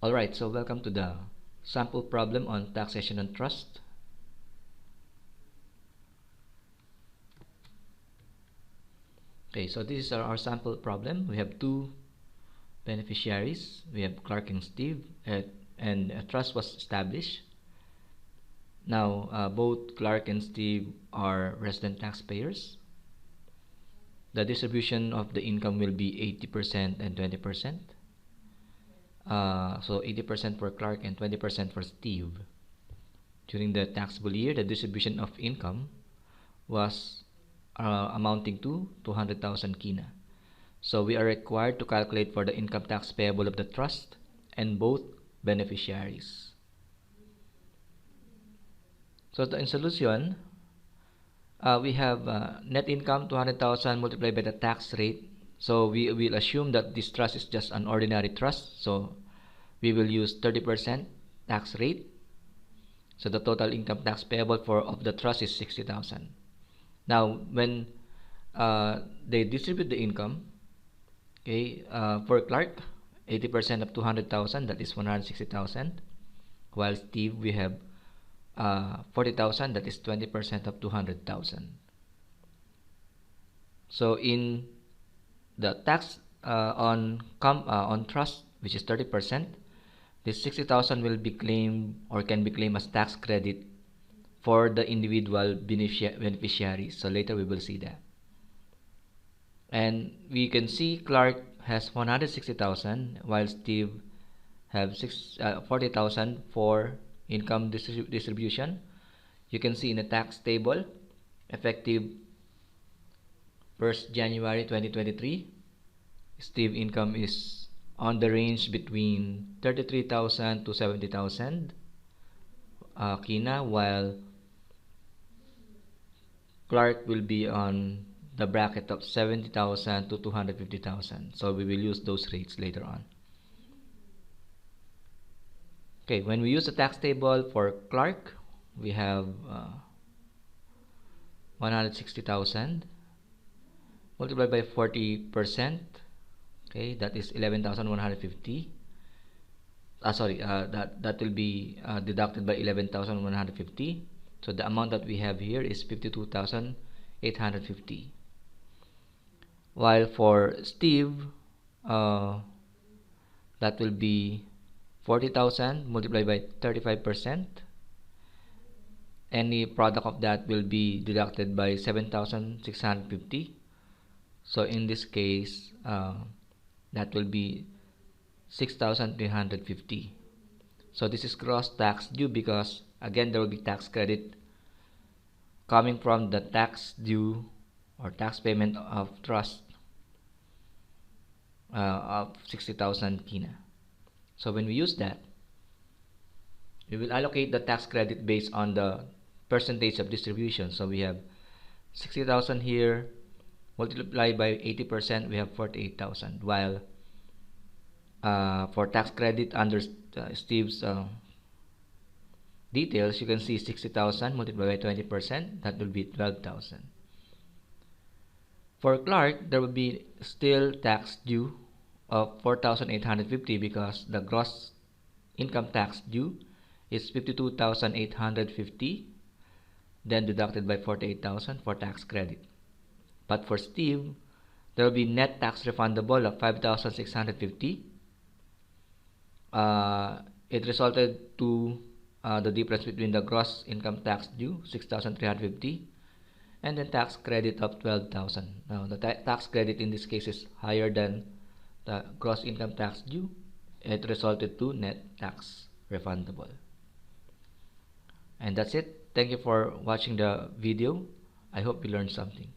Alright, so welcome to the sample problem on taxation and trust. Okay, so this is our sample problem. We have two beneficiaries. We have Clark and Steve, and a trust was established. Now, both Clark and Steve are resident taxpayers. The distribution of the income will be 80% and 20%. So 80% for Clark and 20% for Steve. During the taxable year, the distribution of income was amounting to 200,000 kina. So we are required to calculate for the income tax payable of the trust and both beneficiaries. So in solution, we have net income 200,000 multiplied by the tax rate. So we will assume that this trust is just an ordinary trust. So we will use 30% tax rate. So the total income tax payable of the trust is 60,000. Now, when they distribute the income, okay, for Clark, 80% of 200,000, that is 160,000. While Steve, we have 40,000, that is 20% of 200,000. So in the tax on trust, which is 30%, this 60,000 will be claimed or can be claimed as tax credit for the individual beneficiaries. So later we will see that. And we can see Clark has 160,000 while Steve have 40,000 for income distribution. You can see in the tax table, effective 1st January 2023, Steve income is on the range between 33,000 to 70,000 kina, while Clark will be on the bracket of 70,000 to 250,000. So we will use those rates later on. Okay, when we use the tax table for Clark, we have 160,000 multiplied by 40%. Okay, that is 11,150. That will be deducted by 11,150. So the amount that we have here is 52,850. While for Steve, that will be 40,000 multiplied by 35%. Any product of that will be deducted by 7,650. So in this case, that will be 6,350. So this is gross tax due because again there will be tax credit coming from the tax due or tax payment of trust of 60,000 kina. So when we use that, we will allocate the tax credit based on the percentage of distribution. So we have 60,000 here, multiplied by 80%, we have 48,000. While for tax credit under Steve's details, you can see 60,000 multiplied by 20%, that will be 12,000. For Clark, there will be still tax due of 4,850 because the gross income tax due is 52,850, then deducted by 48,000 for tax credit. But for Steve, there will be net tax refundable of 5,650. It resulted to the difference between the gross income tax due 6,350 and the tax credit of 12,000. Now the tax credit in this case is higher than the gross income tax due. It resulted to net tax refundable. And that's it. Thank you for watching the video. I hope you learned something.